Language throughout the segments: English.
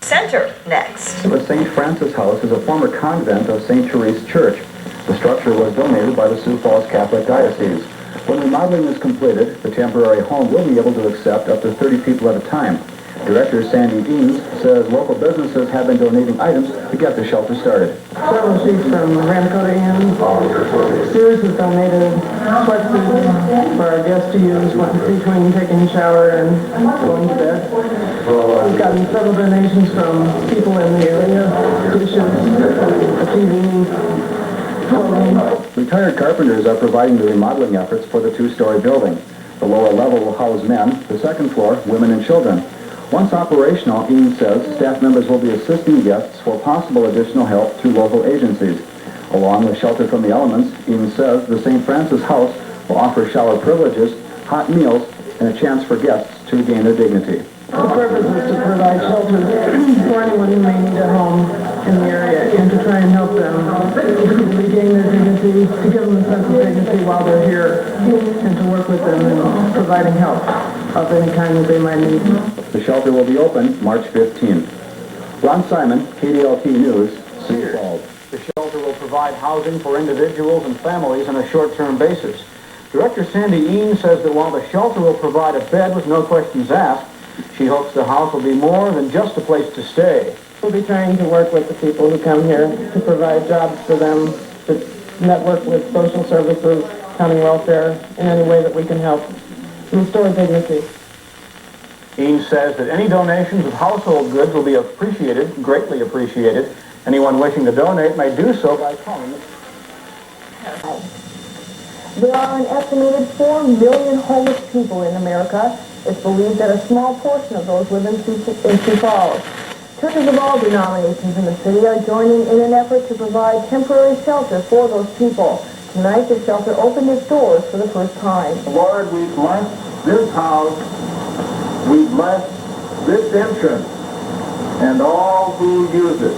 Center next. The St. Francis House is a former convent of St. Therese Church. The structure was donated by the Sioux Falls Catholic Diocese. When remodeling is completed, the temporary home will be able to accept up to 30 people at a time. Director Sandy EANES says local businesses have been donating items to get the shelter started. Several sheets from Ranakota Inn. Sears has donated sweatsuits for our guests to use between taking a shower and going to bed. We've gotten several donations from people in the area, dishes, TV, clothing. Retired carpenters are providing the remodeling efforts for the two-story building. The lower level will house men, the second floor, women and children. Once operational, EANES says staff members will be assisting guests for possible additional help through local agencies. Along with shelter from the elements, EANES says the St. Francis House will offer shower privileges, hot meals, and a chance for guests to regain their dignity. The purpose is to provide shelter for anyone who may need a home in the area and to try and help them regain their dignity, to give them a sense of dignity while they're here, and to work with them in providing help of any kind that they might need. The shelter will be open March 15th. Ron Simon, KDLT News, Sioux Falls. The shelter will provide housing for individuals and families on a short-term basis. Director Sandy EANES says that while the shelter will provide a bed with no questions asked, she hopes the house will be more than just a place to stay. We'll be trying to work with the people who come here to provide jobs for them, to network with social services, county welfare, in any way that we can help restore dignity. EANES says that any donations of household goods will be appreciated, greatly appreciated. Anyone wishing to donate may do so by calling. There are an estimated 4 million homeless people in America. It's believed that a small portion of those live in Sioux Falls. Churches of all denominations in the city are joining in an effort to provide temporary shelter for those people. Tonight, the shelter opened its doors for the first time. Lord, we bless this house, we bless this entrance, and all who use it.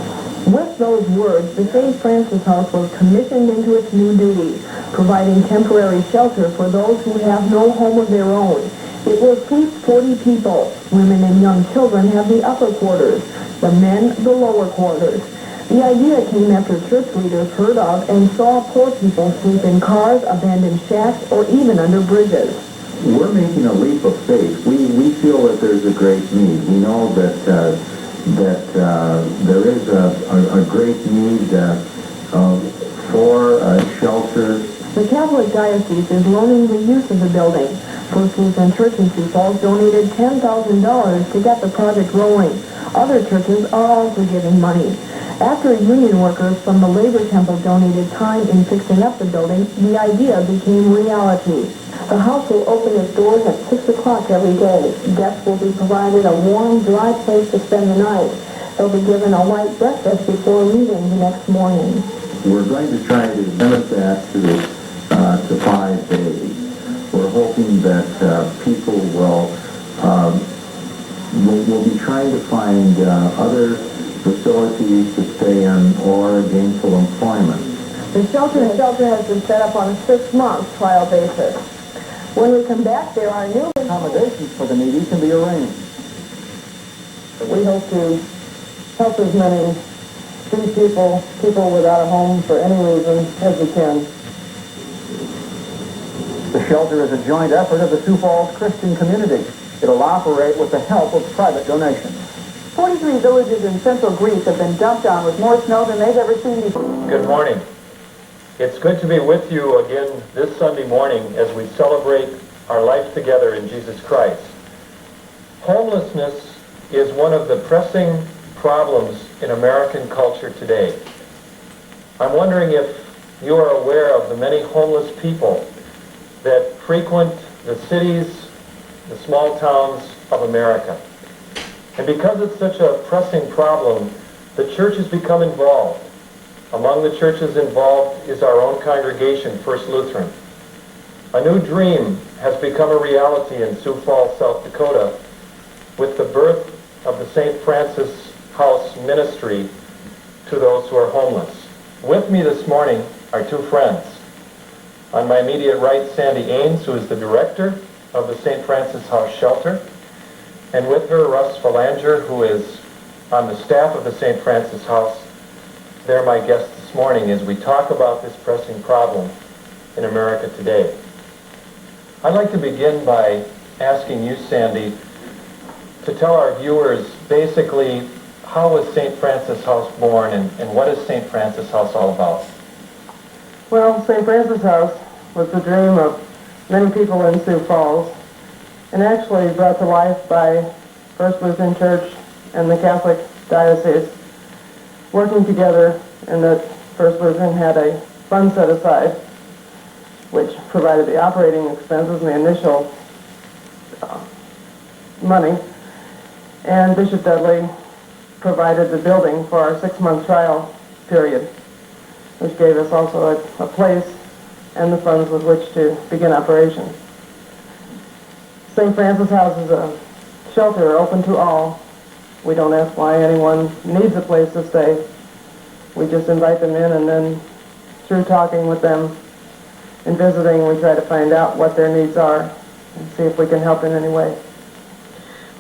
With those words, the St. Francis House was commissioned into its new duties, providing temporary shelter for those who have no home of their own. It will seat 40 people. Women and young children have the upper quarters, the men the lower quarters. The idea came after church leaders heard of and saw poor people sleep in cars, abandoned shacks, or even under bridges. We're making a leap of faith. We feel that there's a great need. We know that there is a great need for shelter. The Catholic Diocese is loaning the use of the building. First Lutheran Church in Sioux Falls donated $10,000 to get the project rolling. Other churches are also giving money. After union workers from the Labor Temple donated time in fixing up the building, the idea became reality. The house will open its doors at 6 o'clock every day. Guests will be provided a warm, dry place to spend the night. They'll be given a light breakfast before leaving the next morning. We're going to try to limit that to 5 days. We're hoping that people will be trying to find other facilities to stay in or gainful employment. The shelter has been set up on a 6-month trial basis. When we come back, there are new Accommodations for the needy can be arranged. We hope to help as many street people without a home for any reason as we can. The shelter is a joint effort of the Sioux Falls Christian community. It'll operate with the help of private donations. 43 villages in central Greece have been dumped on with more snow than they've ever seen before. Good morning. It's good to be with you again this Sunday morning as we celebrate our life together in Jesus Christ. Homelessness is one of the pressing problems in American culture today. I'm wondering if you are aware of the many homeless people that frequent the cities, the small towns of America. And because it's such a pressing problem, the church has become involved. Among the churches involved is our own congregation, First Lutheran. A new dream has become a reality in Sioux Falls, South Dakota, with the birth of the St. Francis House Ministry to those who are homeless. With me this morning are two friends. On my immediate right, Sandy EANES, who is the director of the St. Francis House Shelter, and with her, Russ Phalanger, who is on the staff of the St. Francis House. They're my guests this morning as we talk about this pressing problem in America today. I'd like to begin by asking you, Sandy, to tell our viewers basically how was St. Francis House born and what is St. Francis House all about? Well, St. Francis House was the dream of many people in Sioux Falls, and actually brought to life by First Lutheran Church and the Catholic Diocese working together, and that First Lutheran had a fund set aside which provided the operating expenses and the initial money, and Bishop Dudley provided the building for our 6-month trial period, which gave us also a place and the funds with which to begin operations. St. Francis House is a shelter open to all. We don't ask why anyone needs a place to stay. We just invite them in, and then through talking with them and visiting, we try to find out what their needs are and see if we can help in any way.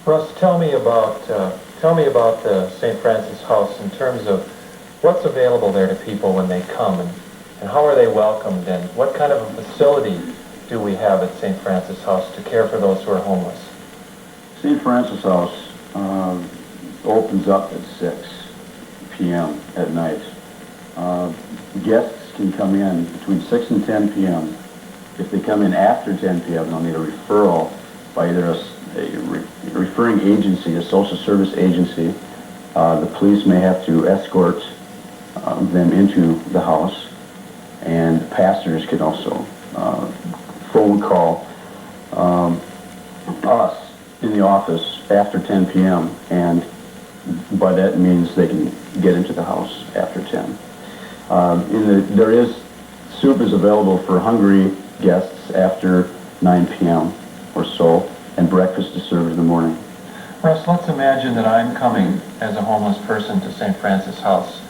Russ, tell me about the St. Francis House in terms of what's available there to people when they come, and how are they welcomed, and what kind of a facility do we have at St. Francis House to care for those who are homeless? St. Francis House opens up at 6 p.m. at night. Guests can come in between 6 and 10 p.m. If they come in after 10 p.m., they'll need a referral by either a referring agency, a social service agency. The police may have to escort them into the house, and pastors can also phone call us in the office after 10 p.m. and by that means they can get into the house after 10. Soup is available for hungry guests after 9 p.m. or so, and breakfast is served in the morning. Russ, let's imagine that I'm coming as a homeless person to St. Francis House.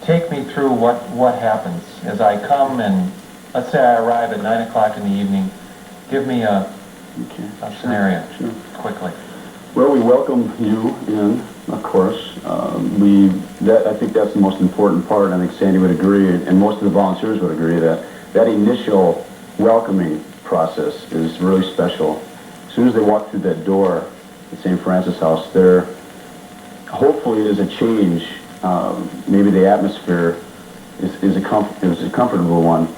Take me through what happens as I come, and let's say I arrive at 9 o'clock in the evening. Give me a scenario, quickly. Well, we welcome you in, of course. I think that's the most important part. I think Sandy would agree, and most of the volunteers would agree, that initial welcoming process is really special. As soon as they walk through that door at St. Francis House, hopefully there's a change. Maybe the atmosphere is a comfortable one.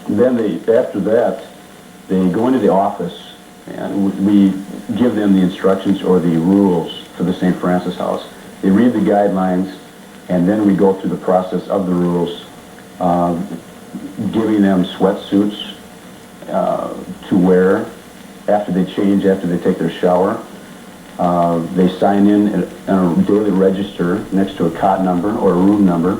Then after that, they go into the office, and we give them the instructions or the rules for the St. Francis House. They read the guidelines, and then we go through the process of the rules, giving them sweatsuits to wear after they change, after they take their shower. They sign in on a daily register next to a cot number or a room number.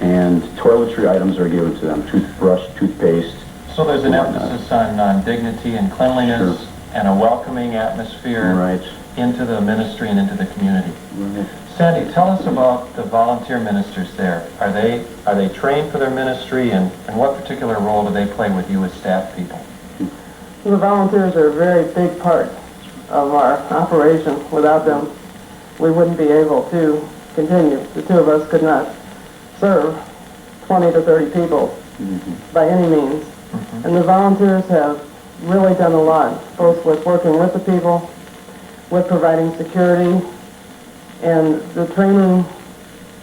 And toiletry items are given to them, toothbrush, toothpaste. So there's an emphasis on dignity and cleanliness, and a welcoming atmosphere into the ministry and into the community. Sandy, tell us about the volunteer ministers there. Are they trained for their ministry, and what particular role do they play with you as staff people? The volunteers are a very big part of our operation. Without them, we wouldn't be able to continue. The two of us could not serve 20 to 30 people by any means. And the volunteers have really done a lot, both with working with the people, with providing security, and the training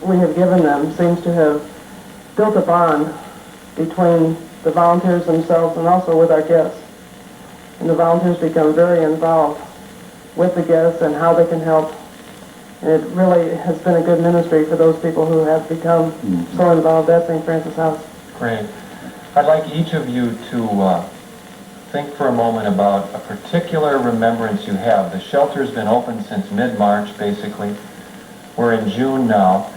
we have given them seems to have built a bond between the volunteers themselves and also with our guests. And the volunteers become very involved with the guests and how they can help. And it really has been a good ministry for those people who have become so involved at St. Francis House. Great. I'd like each of you to think for a moment about a particular remembrance you have. The shelter's been open since mid-March, basically. We're in June now.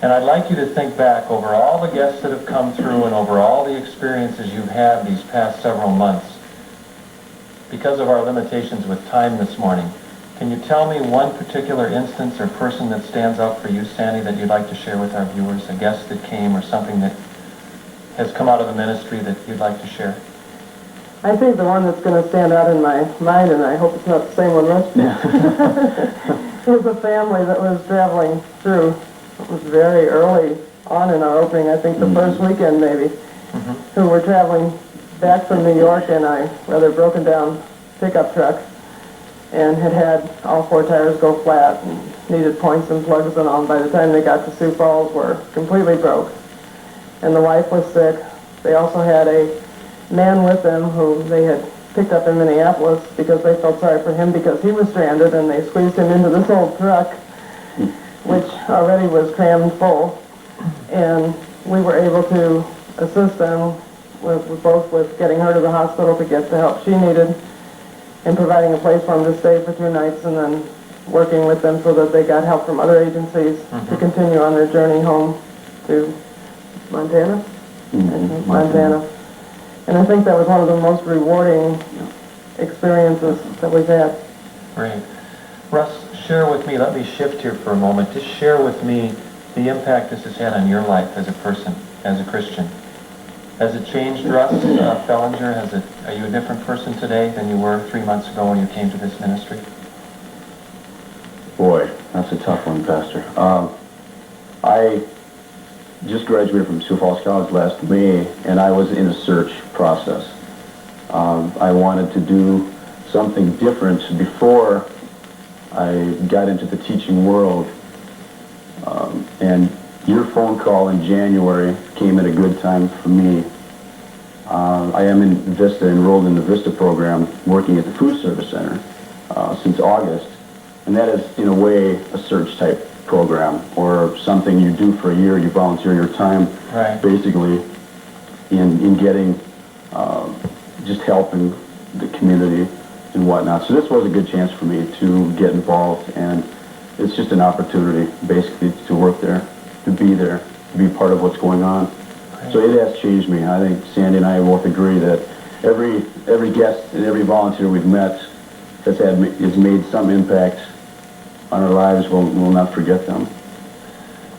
And I'd like you to think back over all the guests that have come through and over all the experiences you've had these past several months. Because of our limitations with time this morning, can you tell me one particular instance or person that stands out for you, Sandy, that you'd like to share with our viewers, a guest that came or something that has come out of the ministry that you'd like to share? I think the one that's going to stand out in my mind, and I hope it's not the same one, Russ, is a family that was traveling through. It was very early on in our opening, I think the first weekend maybe, who were traveling back from New York in a rather broken down pickup truck and had all 4 tires go flat and needed points and plugs and all. By the time they got to Sioux Falls, were completely broke. And the wife was sick. They also had a man with them who they had picked up in Minneapolis because they felt sorry for him because he was stranded, and they squeezed him into this old truck, which already was crammed full. And we were able to assist them both with getting her to the hospital to get the help she needed and providing a place for them to stay for 2 nights, and then working with them so that they got help from other agencies to continue on their journey home to Montana. Montana. And I think that was one of the most rewarding experiences that we've had. Great. Russ, share with me, let me shift here for a moment. Just share with me the impact this has had on your life as a person, as a Christian. Has it changed, Russ Fellinger? Are you a different person today than you were 3 months ago when you came to this ministry? Boy, that's a tough one, Pastor. I just graduated from Sioux Falls College last May, and I was in a search process. I wanted to do something different before I got into the teaching world. And your phone call in January came at a good time for me. I am in Vista, enrolled in the Vista program, working at the Food Service Center since August. And that is, in a way, a search type program, or something you do for a year. You volunteer your time, basically, in getting, just helping the community and whatnot. So this was a good chance for me to get involved, and it's just an opportunity, basically, to work there, to be part of what's going on. So it has changed me. I think Sandy and I both agree that every guest and every volunteer we've met has made some impact on our lives. We'll not forget them.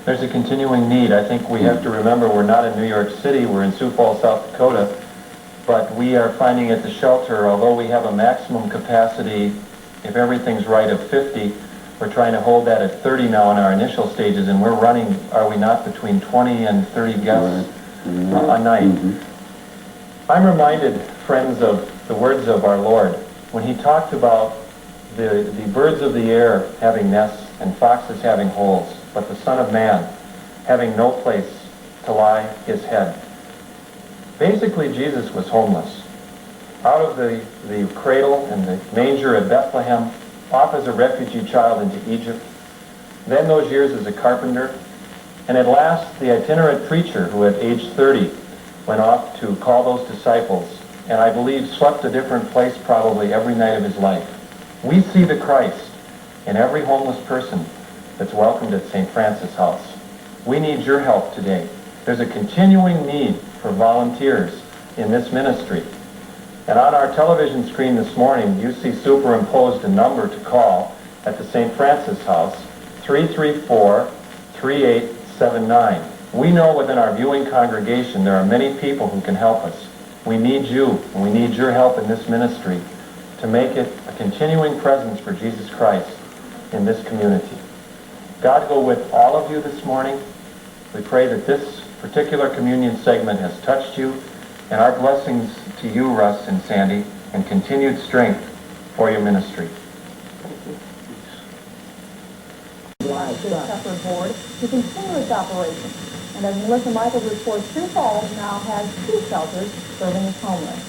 There's a continuing need. I think we have to remember we're not in New York City, we're in Sioux Falls, South Dakota, but we are finding at the shelter, although we have a maximum capacity, if everything's right, of 50, we're trying to hold that at 30 now in our initial stages, and we're running, are we not, between 20 and 30 guests a night. I'm reminded, friends, of the words of our Lord when he talked about the birds of the air having nests and foxes having holes, but the Son of Man having no place to lie his head. Basically, Jesus was homeless. Out of the cradle and the manger at Bethlehem, off as a refugee child into Egypt, then those years as a carpenter, and at last the itinerant preacher who at age 30 went off to call those disciples, and I believe slept a different place probably every night of his life. We see the Christ in every homeless person that's welcomed at St. Francis House. We need your help today. There's a continuing need for volunteers in this ministry. And on our television screen this morning, you see superimposed a number to call at the St. Francis House, 334-3879. We know within our viewing congregation there are many people who can help us. We need you, and we need your help in this ministry to make it a continuing presence for Jesus Christ in this community. God go with all of you this morning. We pray that this particular communion segment has touched you, and our blessings to you, Russ and Sandy, and continued strength for your ministry. Separate board to continue its operation. And as Melissa Michaels reports, Sioux Falls now has 2 shelters serving its homeless.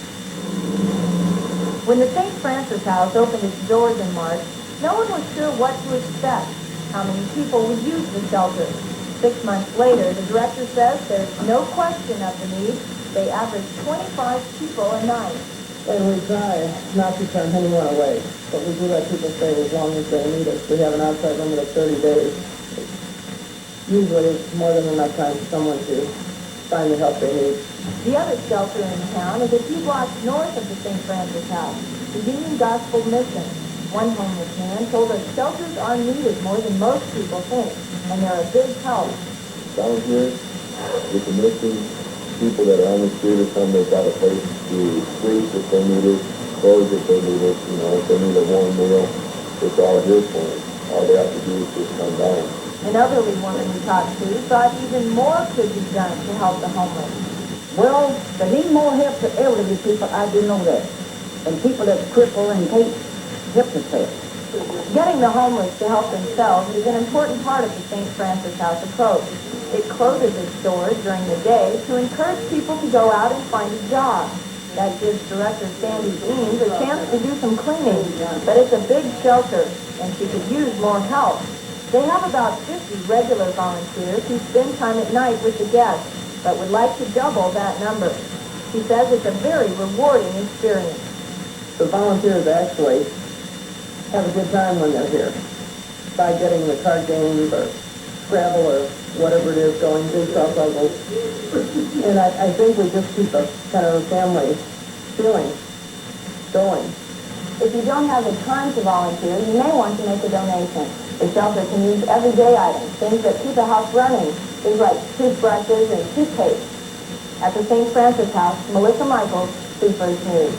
When the St. Francis House opened its doors in March, no one was sure what to expect, how many people would use the shelter. 6 months later, the director says there's no question of the need. They average 25 people a night. And we try not to turn anyone away, but we do let people stay as long as they need us. We have an outside limit of 30 days. Usually it's more than enough time for someone to find the help they need. The other shelter in town is a few blocks north of the St. Francis House, the Union Gospel Mission. One homeless man told us shelters are needed more than most people think, and they're a big help. Volunteers with the mission, people that are on the street or some they've got a place the sleep if they need it, clothes if they need it, if they need a warm meal, it's all here for them. All they have to do is just come down. An elderly woman we talked to thought even more could be done to help the homeless. Well, they need more help to elderly people, I do know that. And people that cripple and can't help themselves. Getting the homeless to help themselves is an important part of the St. Francis House approach. It closes its doors during the day to encourage people to go out and find a job. That gives Director Sandy EANES a chance to do some cleaning, but it's a big shelter, and she could use more help. They have about 50 regular volunteers who spend time at night with the guests, but would like to double that number. She says it's a very rewarding experience. The volunteers actually have a good time when they're here by getting the card games or Scrabble or whatever it is going, jigsaw puzzles. And I think we just keep a kind of a family feeling going. If you don't have the time to volunteer, you may want to make a donation. The shelter can use everyday items, things that keep the house running, things like toothbrushes and toothpaste. At the St. Francis House, Melissa Michaels, Sioux First News.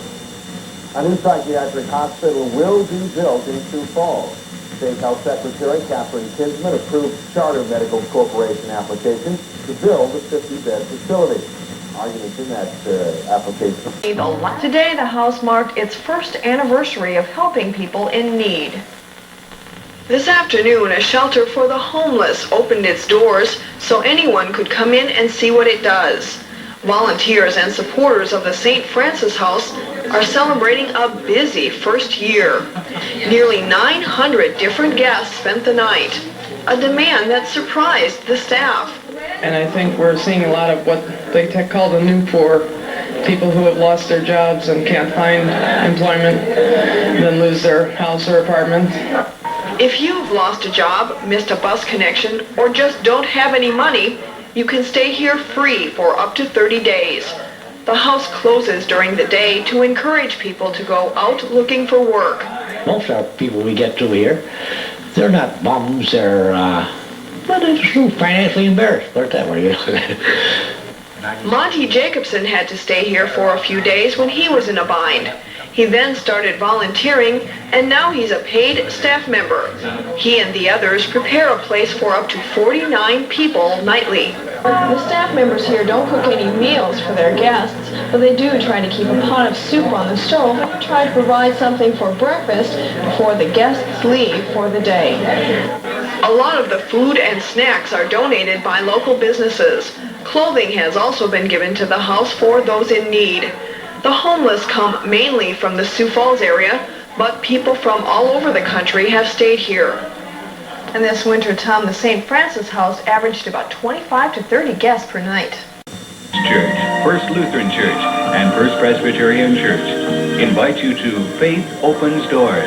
A new psychiatric hospital will be built in Sioux Falls. State Health Secretary Catherine Kinsman approved Charter Medical Corporation application to build a 50-bed facility. Arguments in that application. Today, the House marked its first anniversary of helping people in need. This afternoon, a shelter for the homeless opened its doors so anyone could come in and see what it does. Volunteers and supporters of the St. Francis House are celebrating a busy first year. Nearly 900 different guests spent the night, a demand that surprised the staff. And I think we're seeing a lot of what they call the new poor, people who have lost their jobs and can't find employment, then lose their house or apartment. If you've lost a job, missed a bus connection, or just don't have any money, you can stay here free for up to 30 days. The house closes during the day to encourage people to go out looking for work. Most of the people we get through here, they're not bums, they're just financially embarrassed, put it that way. Monty Jacobson had to stay here for a few days when he was in a bind. He then started volunteering, and now he's a paid staff member. He and the others prepare a place for up to 49 people nightly. The staff members here don't cook any meals for their guests, but they do try to keep a pot of soup on the stove and try to provide something for breakfast before the guests leave for the day. A lot of the food and snacks are donated by local businesses. Clothing has also been given to the house for those in need. The homeless come mainly from the Sioux Falls area, but people from all over the country have stayed here. And this winter, Tom, the St. Francis House averaged about 25 to 30 guests per night. Church, First Lutheran Church, and First Presbyterian Church invite you to Faith Opens Doors.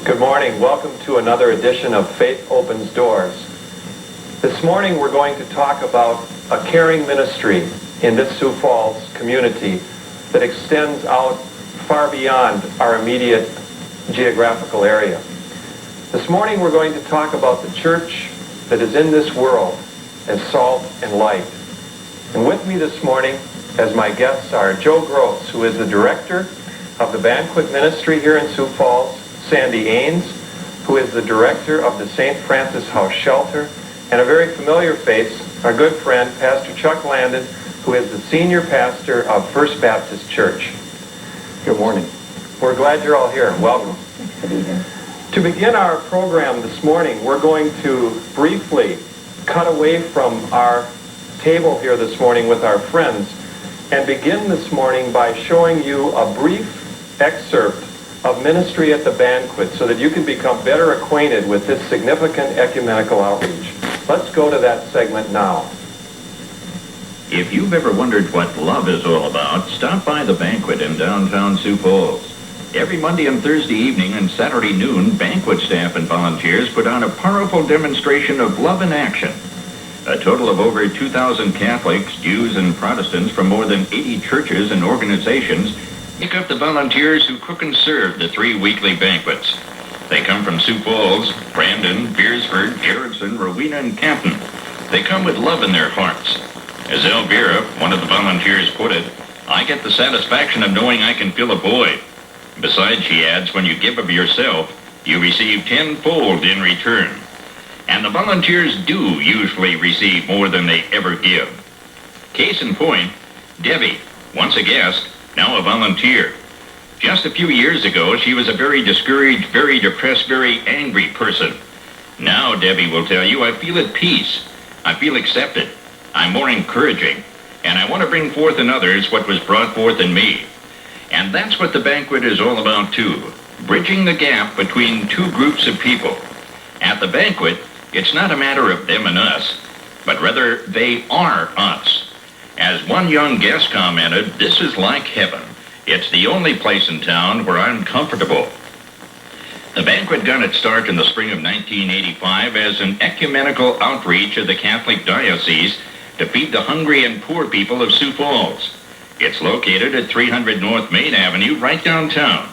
Good morning. Welcome to another edition of Faith Opens Doors. This morning we're going to talk about a caring ministry in this Sioux Falls community that extends out far beyond our immediate geographical area. This morning we're going to talk about the church that is in this world as salt and light. And with me this morning as my guests are Joe Gross, who is the director of the banquet ministry here in Sioux Falls, Sandy EANES, who is the director of the St. Francis House Shelter, and a very familiar face, our good friend, Pastor Chuck Landon, who is the senior pastor of First Baptist Church. Good morning. We're glad you're all here. Welcome. To begin our program this morning, we're going to briefly cut away from our table here this morning with our friends and begin this morning by showing you a brief excerpt of Ministry at the Banquet so that you can become better acquainted with this significant ecumenical outreach. Let's go to that segment now. If you've ever wondered what love is all about, stop by the banquet in downtown Sioux Falls. Every Monday and Thursday evening and Saturday noon, banquet staff and volunteers put on a powerful demonstration of love in action. A total of over 2,000 Catholics, Jews, and Protestants from more than 80 churches and organizations make up the volunteers who cook and serve the 3 weekly banquets. They come from Sioux Falls, Brandon, Beersford, Garrettson, Rowena, and Canton. They come with love in their hearts. As Elvira, one of the volunteers, put it, I get the satisfaction of knowing I can fill a void. Besides, she adds, when you give of yourself, you receive tenfold in return. And the volunteers do usually receive more than they ever give. Case in point, Debbie, once a guest, now a volunteer. Just a few years ago, she was a very discouraged, very depressed, very angry person. Now, Debbie will tell you, I feel at peace. I feel accepted. I'm more encouraging. And I want to bring forth in others what was brought forth in me. And that's what the banquet is all about, too. Bridging the gap between two groups of people. At the banquet, it's not a matter of them and us, but rather they are us. As one young guest commented, this is like heaven. It's the only place in town where I'm comfortable. The banquet got its start in the spring of 1985 as an ecumenical outreach of the Catholic Diocese to feed the hungry and poor people of Sioux Falls. It's located at 300 North Main Avenue, right downtown.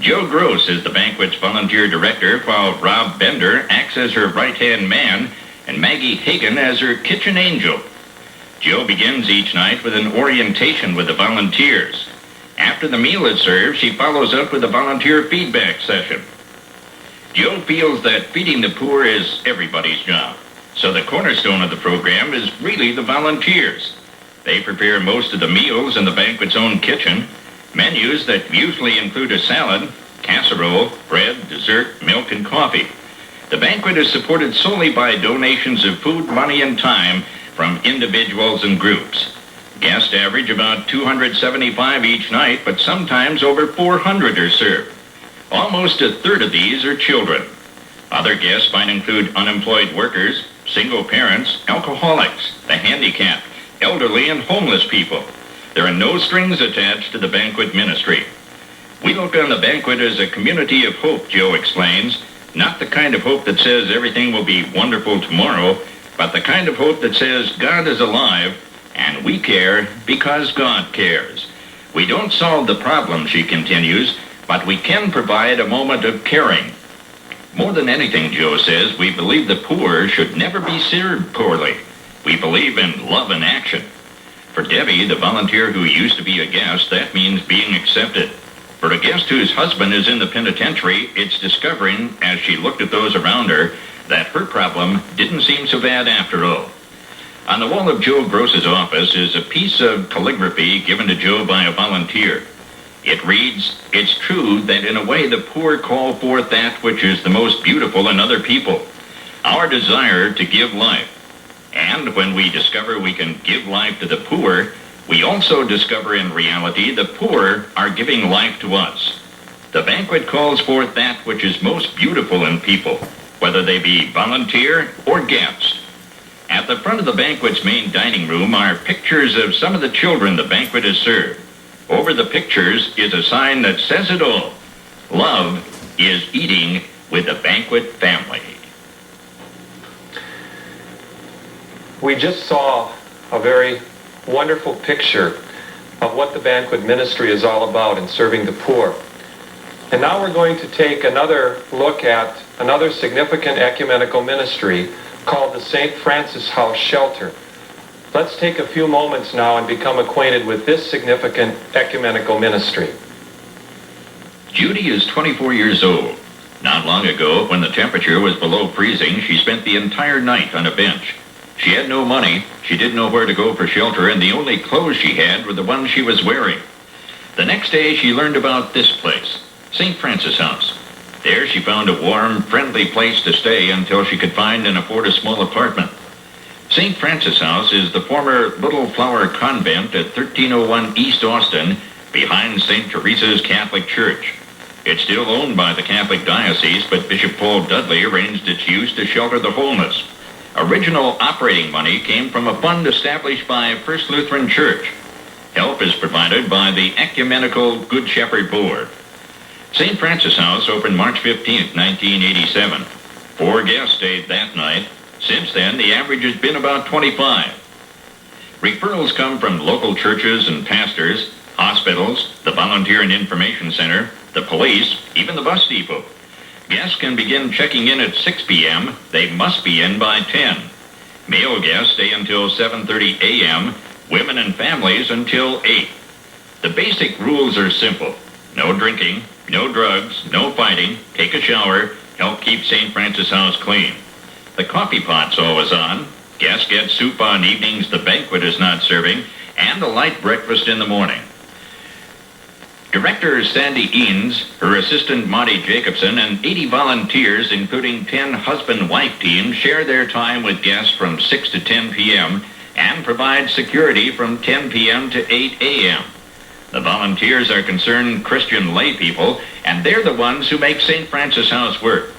Joe Gross is the banquet's volunteer director, while Rob Bender acts as her right-hand man and Maggie Hagan as her kitchen angel. Joe begins each night with an orientation with the volunteers. After the meal is served, she follows up with a volunteer feedback session. Joe feels that feeding the poor is everybody's job, so the cornerstone of the program is really the volunteers. They prepare most of the meals in the banquet's own kitchen, menus that usually include a salad, casserole, bread, dessert, milk, and coffee. The banquet is supported solely by donations of food, money, and time from individuals and groups. Guests average about 275 each night, but sometimes over 400 are served. Almost a third of these are children. Other guests might include unemployed workers, single parents, alcoholics, the handicapped, elderly, and homeless people. There are no strings attached to the banquet ministry. We look on the banquet as a community of hope, Joe explains, not the kind of hope that says everything will be wonderful tomorrow, but the kind of hope that says God is alive and we care because God cares. We don't solve the problem, she continues, but we can provide a moment of caring. More than anything, Joe says, we believe the poor should never be served poorly. We believe in love and action. For Debbie, the volunteer who used to be a guest, that means being accepted. For a guest whose husband is in the penitentiary, it's discovering, as she looked at those around her, that her problem didn't seem so bad after all. On the wall of Joe Gross's office is a piece of calligraphy given to Joe by a volunteer. It reads, "It's true that in a way the poor call forth that which is the most beautiful in other people, our desire to give life. And when we discover we can give life to the poor, we also discover in reality the poor are giving life to us. The banquet calls forth that which is most beautiful in people, whether they be volunteer or guest." At the front of the banquet's main dining room are pictures of some of the children the banquet has served. Over the pictures is a sign that says it all. Love is eating with the banquet family. We just saw a very wonderful picture of what the banquet ministry is all about in serving the poor. And now we're going to take another look at another significant ecumenical ministry called the St. Francis House Shelter. Let's take a few moments now and become acquainted with this significant ecumenical ministry. Judy is 24 years old. Not long ago, when the temperature was below freezing, she spent the entire night on a bench. She had no money, she didn't know where to go for shelter, and the only clothes she had were the ones she was wearing. The next day, she learned about this place, St. Francis House. There she found a warm, friendly place to stay until she could find and afford a small apartment. St. Francis House is the former Little Flower Convent at 1301 East Austin, behind St. Teresa's Catholic Church. It's still owned by the Catholic Diocese, but Bishop Paul Dudley arranged its use to shelter the homeless. Original operating money came from a fund established by First Lutheran Church. Help is provided by the Ecumenical Good Shepherd Board. St. Francis House opened March 15, 1987. 4 guests stayed that night. Since then, the average has been about 25. Referrals come from local churches and pastors, hospitals, the Volunteer and Information Center, the police, even the bus depot. Guests can begin checking in at 6 p.m. They must be in by 10. Male guests stay until 7:30 a.m., women and families until 8. The basic rules are simple. No drinking, no drugs, no fighting, take a shower, help keep St. Francis House clean. The coffee pot's always on. Guests get soup on evenings the banquet is not serving, and a light breakfast in the morning. Director Sandy EANES, her assistant Monty Jacobson, and 80 volunteers, including 10 husband-wife teams, share their time with guests from 6 to 10 p.m. and provide security from 10 p.m. to 8 a.m. The volunteers are concerned Christian lay people, and they're the ones who make St. Francis House work.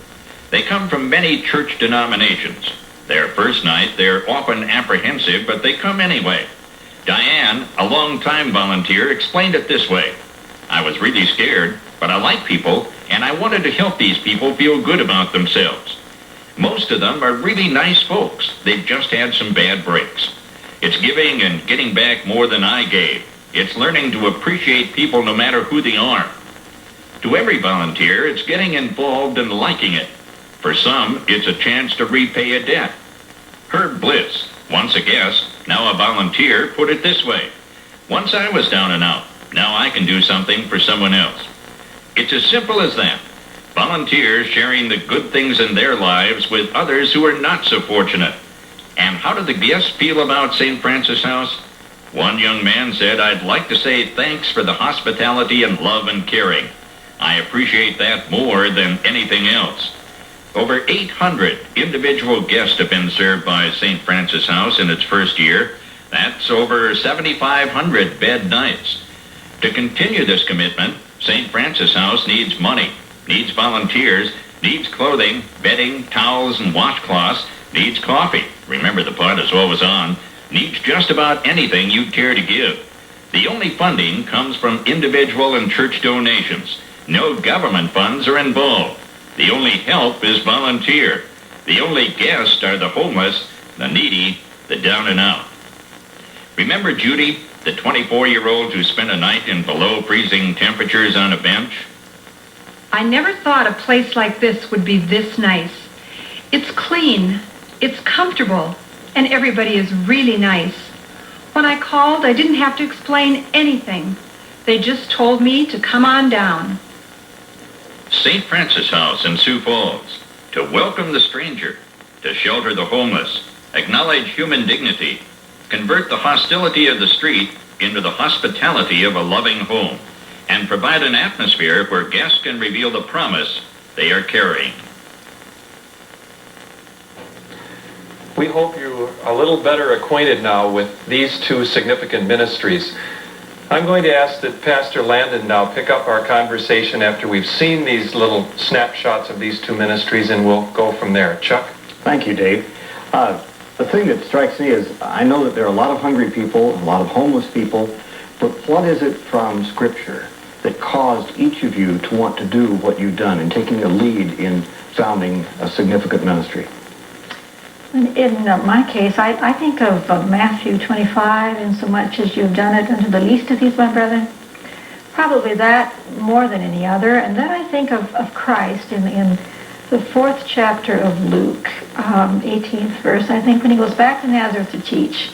They come from many church denominations. Their first night, they're often apprehensive, but they come anyway. Diane, a long-time volunteer, explained it this way. I was really scared, but I like people, and I wanted to help these people feel good about themselves. Most of them are really nice folks. They've just had some bad breaks. It's giving and getting back more than I gave. It's learning to appreciate people no matter who they are. To every volunteer, it's getting involved and liking it. For some, it's a chance to repay a debt. Herb Bliss, once a guest, now a volunteer, put it this way. Once I was down and out. Now I can do something for someone else. It's as simple as that. Volunteers sharing the good things in their lives with others who are not so fortunate. And how do the guests feel about St. Francis House? One young man said, I'd like to say thanks for the hospitality and love and caring. I appreciate that more than anything else. Over 800 individual guests have been served by St. Francis House in its first year. That's over 7,500 bed nights. To continue this commitment, St. Francis House needs money, needs volunteers, needs clothing, bedding, towels, and washcloths, needs coffee. Remember, the pot is always on. Needs just about anything you'd care to give. The only funding comes from individual and church donations. No government funds are involved. The only help is volunteer. The only guests are the homeless, the needy, the down and out. Remember Judy, the 24-year-old who spent a night in below freezing temperatures on a bench? I never thought a place like this would be this nice. It's clean, it's comfortable, and everybody is really nice. When I called, I didn't have to explain anything. They just told me to come on down. St. Francis House in Sioux Falls, to welcome the stranger, to shelter the homeless, acknowledge human dignity, convert the hostility of the street into the hospitality of a loving home, and provide an atmosphere where guests can reveal the promise they are carrying. We hope you're a little better acquainted now with these two significant ministries. I'm going to ask that Pastor Landon now pick up our conversation after we've seen these little snapshots of these two ministries, and we'll go from there. Chuck? Thank you, Dave. The thing that strikes me is I know that there are a lot of hungry people, a lot of homeless people, but what is it from Scripture that caused each of you to want to do what you've done in taking a lead in founding a significant ministry? In my case, I think of Matthew 25, in so much as you've done it unto the least of these, my brethren. Probably that more than any other. And then I think of Christ in the 4th chapter of Luke, 18th verse, I think, when he goes back to Nazareth to teach.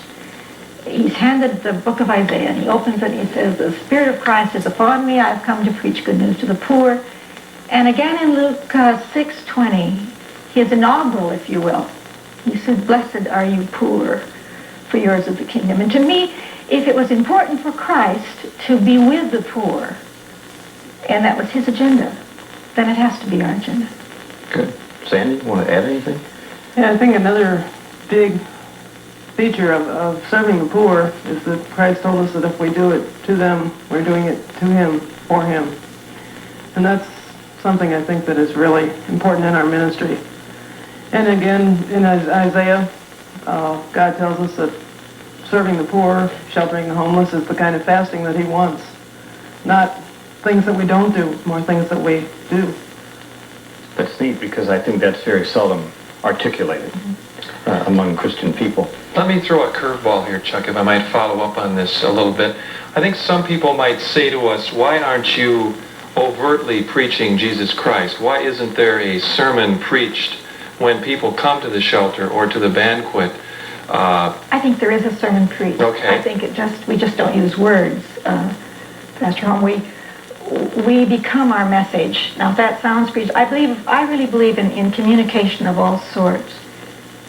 He's handed the book of Isaiah, and he opens it and he says, the Spirit of Christ is upon me. I've come to preach good news to the poor. And again in Luke 6:20, his inaugural, if you will. He said, blessed are you poor, for yours is the kingdom. And to me, if it was important for Christ to be with the poor, and that was his agenda, then it has to be our agenda. Good. Sandy, you want to add anything? Yeah, I think another big feature of serving the poor is that Christ told us that if we do it to them, we're doing it to him, for him. And that's something I think that is really important in our ministry. And again, in Isaiah, God tells us that serving the poor, sheltering the homeless is the kind of fasting that he wants. Not things that we don't do, more things that we do. That's neat, because I think that's very seldom articulated among Christian people. Let me throw a curveball here, Chuck, if I might follow up on this a little bit. I think some people might say to us, why aren't you overtly preaching Jesus Christ? Why isn't there a sermon preached when people come to the shelter or to the banquet? I think there is a sermon preached. Okay. I think we just don't use words, Pastor Holm. We become our message. Now, if that sounds preached, I really believe in communication of all sorts.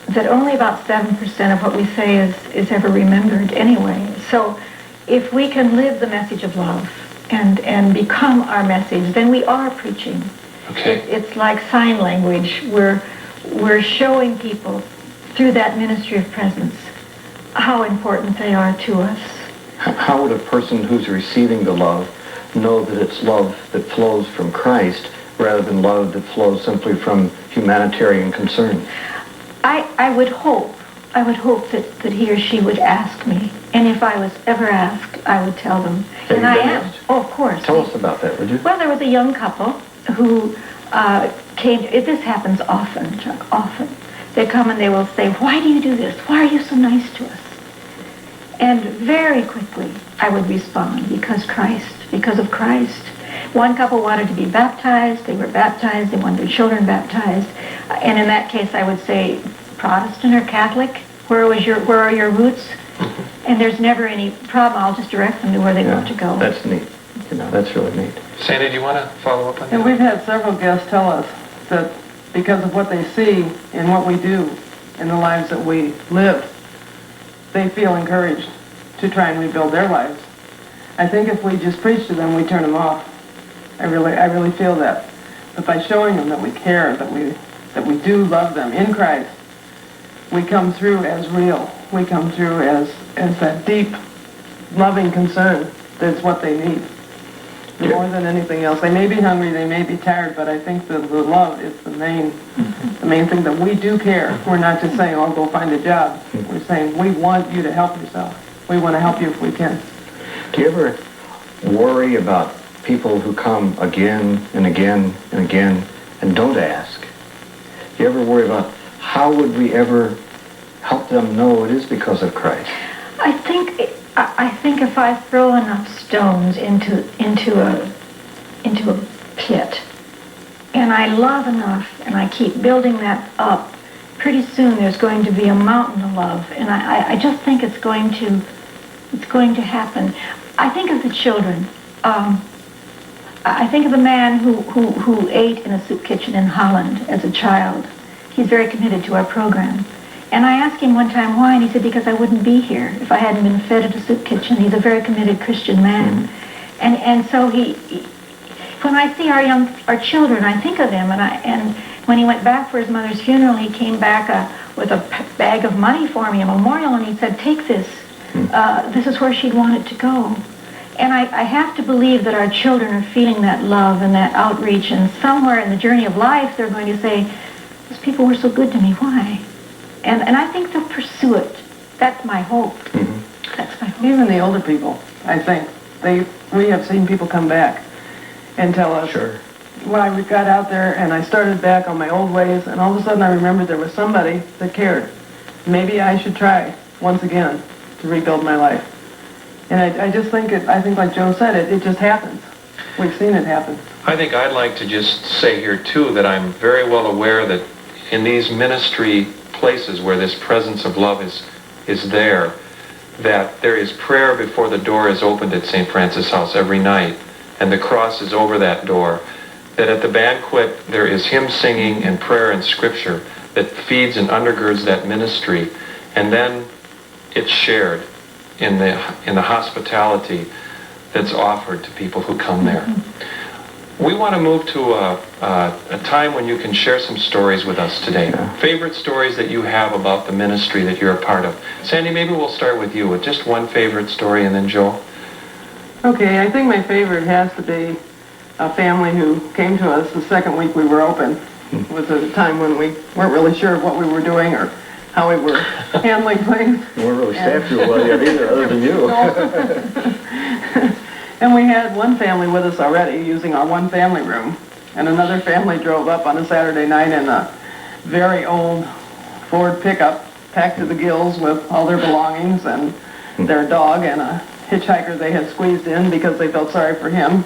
That only about 7% of what we say is ever remembered anyway. So, if we can live the message of love and become our message, then we are preaching. Okay. It's like sign language. We're showing people through that ministry of presence how important they are to us. How would a person who's receiving the love know that it's love that flows from Christ rather than love that flows simply from humanitarian concern? I would hope that he or she would ask me. And if I was ever asked, I would tell them. Have and you I been asked. Oh, of course. Tell us about that, would you? Well, there was a young couple who came. This happens often, Chuck, often. They come and they will say, "Why do you do this? Why are you so nice to us?" And very quickly, I would respond, because of Christ. One couple wanted to be baptized. They were baptized. They wanted their children baptized. And in that case, I would say, Protestant or Catholic, where are your roots? And there's never any problem. I'll just direct them to where they want to go. That's neat. That's really neat. Sandy, do you want to follow up on that? And we've had several guests tell us that because of what they see in what we do in the lives that we live, they feel encouraged to try and rebuild their lives. I think if we just preach to them, we turn them off. I really feel that. But by showing them that we care, that we do love them in Christ, we come through as real. We come through as that deep, loving concern that's what they need. More than anything else. They may be hungry, they may be tired, but I think that the love is the main thing, that we do care. We're not just saying, "Oh, go find a job." We're saying, we want you to help yourself. We want to help you if we can. Do you ever worry about people who come again and again and again and don't ask? Do you ever worry about how would we ever help them know it is because of Christ? I think if I throw enough stones into a pit, and I love enough, and I keep building that up, pretty soon there's going to be a mountain of love, and I just think it's going to happen. I think of the children. I think of a man who ate in a soup kitchen in Holland as a child. He's very committed to our program. And I asked him one time why, and he said, because I wouldn't be here if I hadn't been fed at a soup kitchen. He's a very committed Christian man. And so when I see our children, I think of him, and when he went back for his mother's funeral, he came back with a bag of money for me, a memorial, and he said, "Take this. This is where she'd want it to go." And I have to believe that our children are feeling that love and that outreach, and somewhere in the journey of life, they're going to say, "Those people were so good to me. Why?" And I think they'll pursue it. That's my hope. That's my hope. Even the older people, I think, we have seen people come back and tell us, Sure. When I got out there and I started back on my old ways, and all of a sudden I remembered there was somebody that cared. Maybe I should try once again to rebuild my life. And I just think like Joe said, it just happens. We've seen it happen. I think I'd like to just say here, too, that I'm very well aware that in these ministry places where this presence of love is there, that there is prayer before the door is opened at St. Francis House every night, and the cross is over that door, that at the banquet there is hymn singing and prayer and scripture that feeds and undergirds that ministry, and then it's shared in the hospitality that's offered to people who come there. We want to move to a time when you can share some stories with us today. Favorite stories that you have about the ministry that you're a part of. Sandy, maybe we'll start with you with just one favorite story, and then Joe. Okay, I think my favorite has to be a family who came to us the second week we were open. It was at a time when we weren't really sure what we were doing or how we were handling things. We weren't really staffed too well yet either, other than you. And we had one family with us already using our one family room. And another family drove up on a Saturday night in a very old Ford pickup packed to the gills with all their belongings and their dog and a hitchhiker they had squeezed in because they felt sorry for him.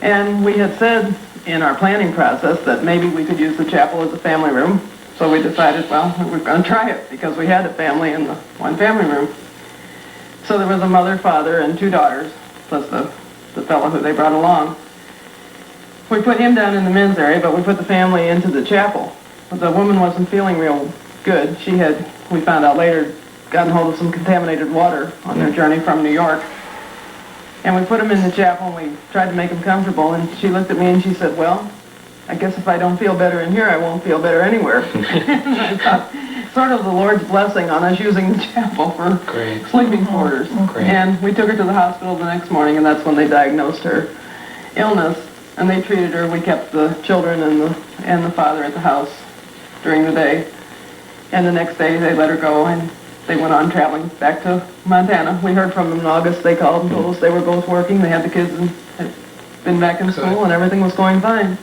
And we had said in our planning process that maybe we could use the chapel as a family room. So we decided, well, we were going to try it because we had a family in the one family room. So there was a mother, father, and 2 daughters, plus the fellow who they brought along. We put him down in the men's area, but we put the family into the chapel. The woman wasn't feeling real good. She had, we found out later, gotten hold of some contaminated water on their journey from New York. And we put them in the chapel and we tried to make them comfortable. And she looked at me and she said, well, I guess if I don't feel better in here, I won't feel better anywhere. And I thought, sort of the Lord's blessing on us using the chapel for sleeping quarters. And we took her to the hospital the next morning, and that's when they diagnosed her illness. And they treated her. We kept the children and the father at the house during the day. And the next day they let her go, and they went on traveling back to Montana. We heard from them in August. They called and told us they were both working. They had the kids and had been back in school, and everything was going fine.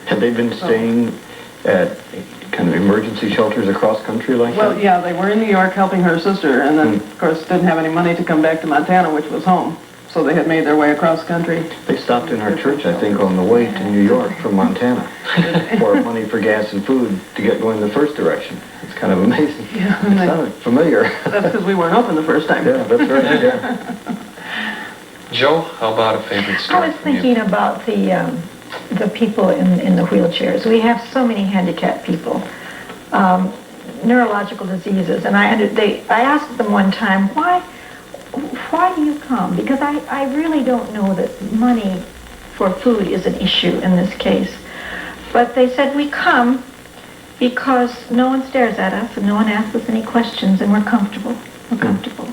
Had they been staying at kind of emergency shelters across country like that? Well, yeah, they were in New York helping her sister, and then, of course, didn't have any money to come back to Montana, which was home. So they had made their way across country. They stopped in our church, I think, on the way to New York from Montana for money for gas and food to get going the first direction. It's kind of amazing. Yeah, it sounded familiar. That's because we weren't open the first time. Yeah, that's right, yeah. Joe, how about a favorite story? I was thinking about the people in the wheelchairs. We have so many handicapped people, neurological diseases, and I asked them one time, why do you come? Because I really don't know that money for food is an issue in this case. But they said, we come because no one stares at us and no one asks us any questions, and we're comfortable. We're comfortable.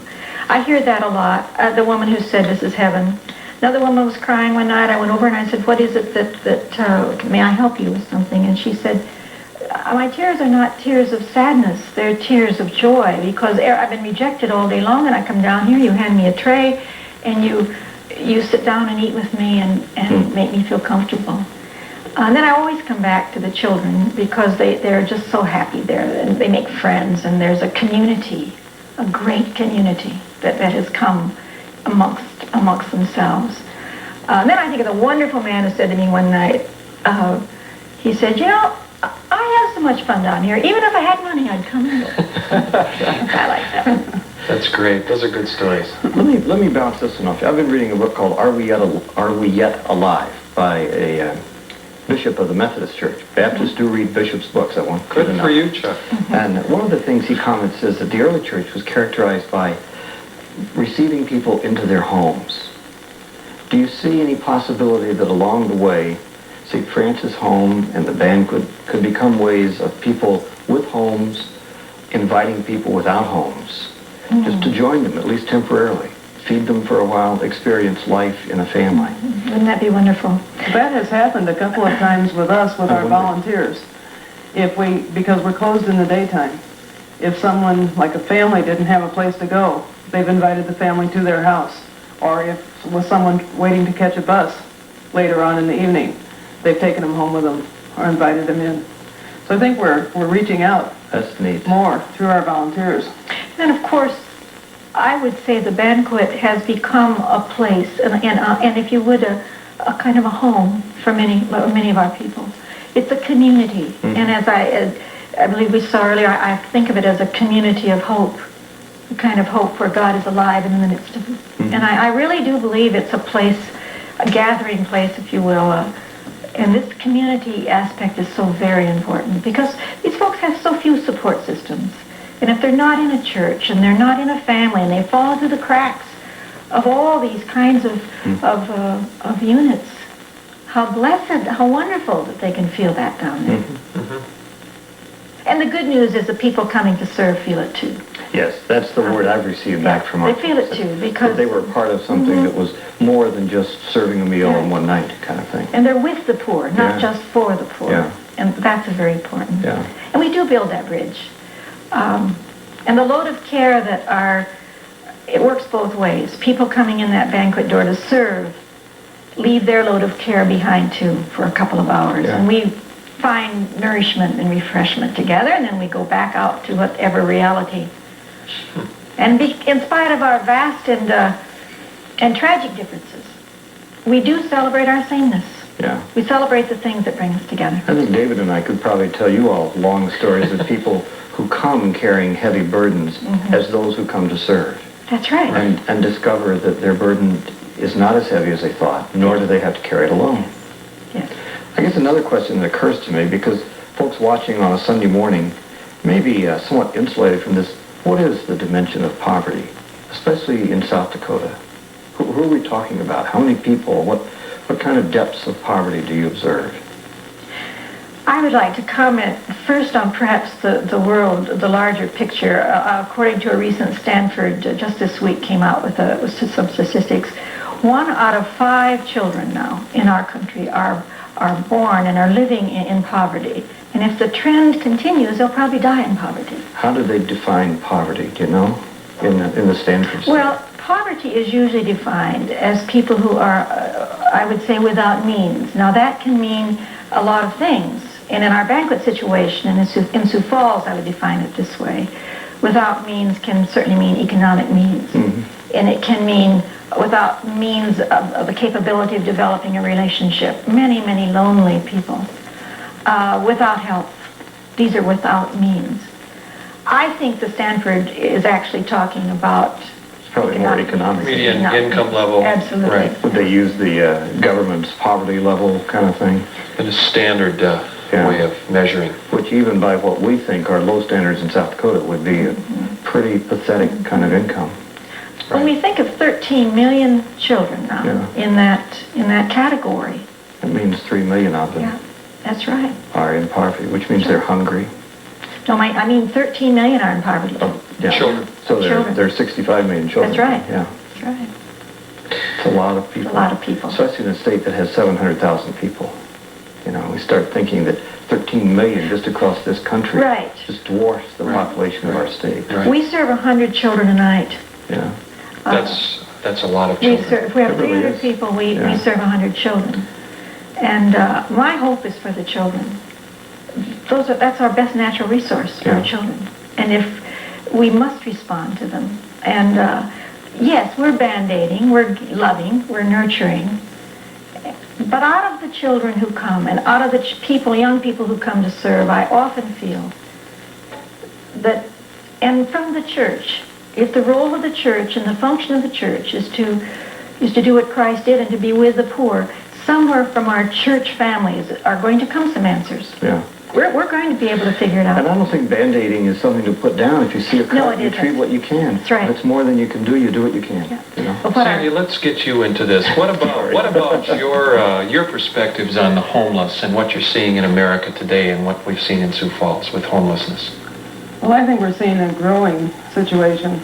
I hear that a lot. The woman who said, this is heaven. Another woman was crying one night. I went over and I said, what is it that may I help you with something? And she said, my tears are not tears of sadness. They're tears of joy, because I've been rejected all day long, and I come down here, you hand me a tray, and you sit down and eat with me and make me feel comfortable. And then I always come back to the children, because they're just so happy there, and they make friends, and there's a community, a great community that has come amongst themselves. Then I think of the wonderful man who said to me one night, he said, you know, I have so much fun down here. Even if I had money, I'd come here. I like that. That's great. Those are good stories. Let me bounce this one off. I've been reading a book called Are We Yet Alive by a bishop of the Methodist Church. Baptists do read bishops' books. That one. Good for you, Chuck. And one of the things he comments is that the early church was characterized by receiving people into their homes. Do you see any possibility that along the way, St. Francis' home and the banquet could become ways of people with homes inviting people without homes, just to join them, at least temporarily, feed them for a while, experience life in a family? Wouldn't that be wonderful? That has happened a couple of times with us, with our volunteers. Because we're closed in the daytime, if someone, like a family, didn't have a place to go, they've invited the family to their house. Or if with someone waiting to catch a bus later on in the evening, they've taken them home with them or invited them in. So I think we're reaching out. That's neat. More through our volunteers. And of course, I would say the banquet has become a place, and if you would, a kind of a home for many of our people. It's a community, and as I believe we saw earlier, I think of it as a community of hope, a kind of hope where God is alive and in the midst of it. And I really do believe it's a place, a gathering place, if you will. And this community aspect is so very important, because these folks have so few support systems. And if they're not in a church and they're not in a family and they fall through the cracks of all these kinds of units, how blessed, how wonderful that they can feel that down there. And the good news is the people coming to serve feel it too. Yes, that's the word I've received back from our They feel it too, because they were part of something that was more than just serving a meal on one night kind of thing. And they're with the poor, not just for the poor. Yeah. And that's very important. Yeah. And we do build that bridge. And the load of care it works both ways. People coming in that banquet door to serve leave their load of care behind too for a couple of hours. Yeah. And we find nourishment and refreshment together, and then we go back out to whatever reality. And in spite of our vast and tragic differences, we do celebrate our sameness. Yeah. We celebrate the things that bring us together. I think David and I could probably tell you all long stories of people who come carrying heavy burdens as those who come to serve. That's right. And discover that their burden is not as heavy as they thought, nor do they have to carry it alone. Yes. I guess another question that occurs to me, because folks watching on a Sunday morning may be somewhat insulated from this, what is the dimension of poverty, especially in South Dakota? Who are we talking about? How many people? What kind of depths of poverty do you observe? I would like to comment first on perhaps the world, the larger picture. According to a recent Stanford, just this week came out with some statistics. 1 out of 5 children now in our country are born and are living in poverty. And if the trend continues, they'll probably die in poverty. How do they define poverty, do you know, in the Stanford study? Well, poverty is usually defined as people who are, I would say, without means. Now, that can mean a lot of things. And in our banquet situation in Sioux Falls, I would define it this way. Without means can certainly mean economic means. And it can mean without means of the capability of developing a relationship. Many, many lonely people. Without help. These are without means. I think the Stanford is actually talking about probably more economic. Median income level. Absolutely. Right. Would they use the government's poverty level kind of thing? And a standard way of measuring. Which even by what we think are low standards in South Dakota would be a pretty pathetic kind of income. When we think of 13 million children now in that category. It means 3 million of them That's right. are in poverty, which means they're hungry. No, I mean 13 million are in poverty. Children. So there's 65 million children. That's right. Yeah. That's right. It's a lot of people. It's a lot of people. Especially in a state that has 700,000 people. You know, we start thinking that 13 million just across this country just dwarfs the population of our state. We serve 100 children a night. Yeah. That's a lot of children. If we have 300 people, we serve 100 children. And my hope is for the children. That's our best natural resource for our children. And if we must respond to them. And yes, we're band-aiding, we're loving, we're nurturing. But out of the children who come and out of the young people who come to serve, I often feel that, and from the church, if the role of the church and the function of the church is to do what Christ did and to be with the poor, somewhere from our church families are going to come some answers. Yeah. We're going to be able to figure it out. And I don't think band-aiding is something to put down. If you see a cut, you treat what you can. That's right. If it's more than you can do, you do what you can. Yeah. You know? Sandy, let's get you into this. What about your perspectives on the homeless and what you're seeing in America today and what we've seen in Sioux Falls with homelessness? Well, I think we're seeing a growing situation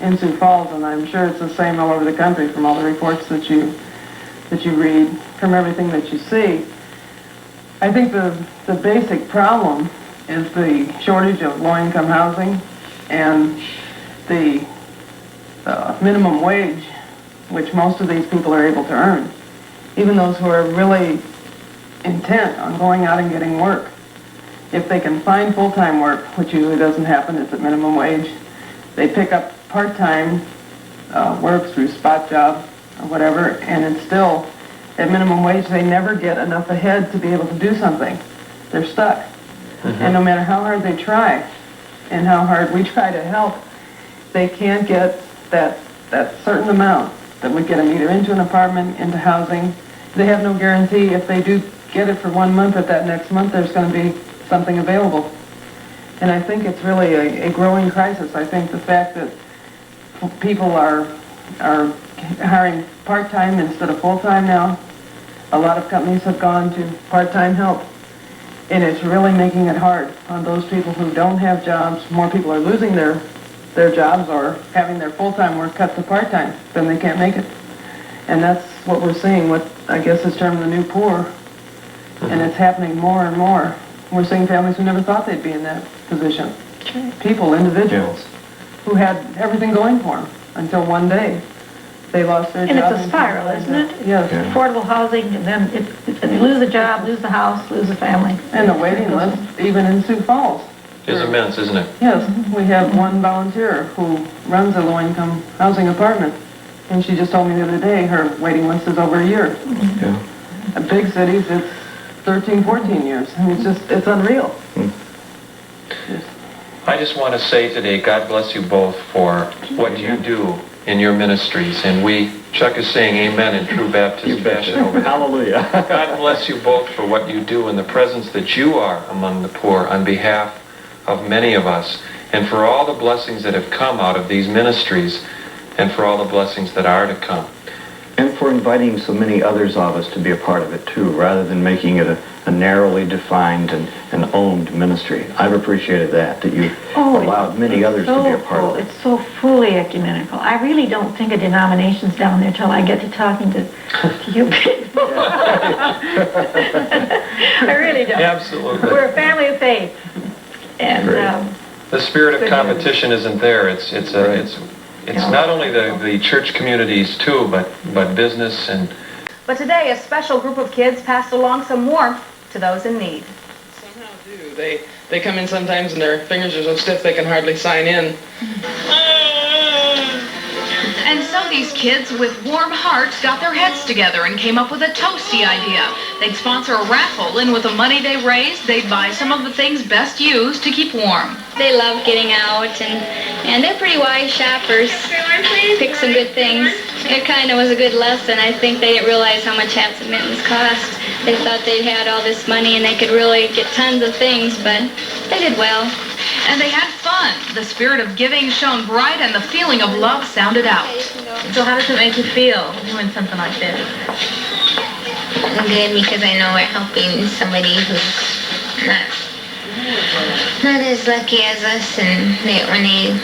in Sioux Falls, and I'm sure it's the same all over the country from all the reports that you read, from everything that you see. I think the basic problem is the shortage of low-income housing and the minimum wage, which most of these people are able to earn. Even those who are really intent on going out and getting work. If they can find full-time work, which usually doesn't happen, it's at minimum wage, they pick up part-time work through spot job or whatever, and it's still at minimum wage. They never get enough ahead to be able to do something. They're stuck. And no matter how hard they try and how hard we try to help, they can't get that certain amount that would get them either into an apartment, into housing. They have no guarantee if they do get it for 1 month, that next month there's going to be something available. And I think it's really a growing crisis. I think the fact that people are hiring part-time instead of full-time now. A lot of companies have gone to part-time help. And it's really making it hard on those people who don't have jobs. More people are losing their jobs or having their full-time work cut to part-time, then they can't make it. And that's what we're seeing, what I guess is termed the new poor. And it's happening more and more. We're seeing families who never thought they'd be in that position. People, individuals, who had everything going for them until one day they lost their job. And it's a spiral, isn't it? Yes. Affordable housing, and then you lose the job, lose the house, lose the family. And the waiting list, even in Sioux Falls. Is immense, isn't it? Yes. We have one volunteer who runs a low-income housing apartment. And she just told me the other day her waiting list is over a year. Yeah. In big cities, it's 13, 14 years. I mean, it's unreal. I just want to say today, God bless you both for what you do in your ministries. And Chuck is saying amen in true Baptist fashion over there. Hallelujah. God bless you both for what you do and the presence that you are among the poor on behalf of many of us, and for all the blessings that have come out of these ministries, and for all the blessings that are to come. And for inviting so many others of us to be a part of it too, rather than making it a narrowly defined and owned ministry. I've appreciated that you've allowed many others to be a part of it. It's so fully ecumenical. I really don't think of denominations down there till I get to talking to you people. I really don't. Absolutely. We're a family of faith. And the spirit of competition isn't there. It's not only the church communities too, but business and. But today, a special group of kids passed along some warmth to those in need. Somehow do. They come in sometimes and their fingers are so stiff they can hardly sign in. And so these kids with warm hearts got their heads together and came up with a toasty idea. They'd sponsor a raffle, and with the money they raised, they'd buy some of the things best used to keep warm. They love getting out, and they're pretty wise shoppers. Pick some good things. It kind of was a good lesson. I think they didn't realize how much hats and mittens cost. They thought they had all this money and they could really get tons of things, but they did well. And they had fun. The spirit of giving shone bright and the feeling of love sounded out. So how does it make you feel doing something like this? Good, because I know we're helping somebody who's not as lucky as us, and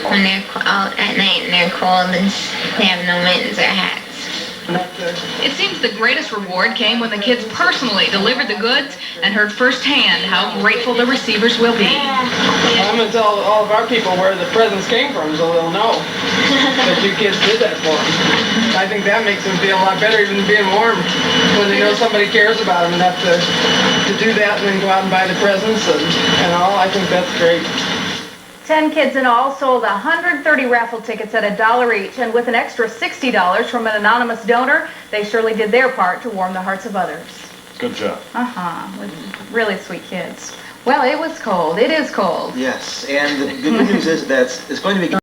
when they're out at night and they're cold and they have no mittens or hats. It seems the greatest reward came when the kids personally delivered the goods and heard firsthand how grateful the receivers will be. I'm going to tell all of our people where the presents came from so they'll know that you kids did that for them. I think that makes them feel a lot better, even being warm, when they know somebody cares about them and have to do that and then go out and buy the presents and all. I think that's great. 10 kids in all sold 130 raffle tickets at $1 each, and with an extra $60 from an anonymous donor, they surely did their part to warm the hearts of others. Good job. With really sweet kids. Well, it was cold. It is cold. Yes, and the good news is that it's going to be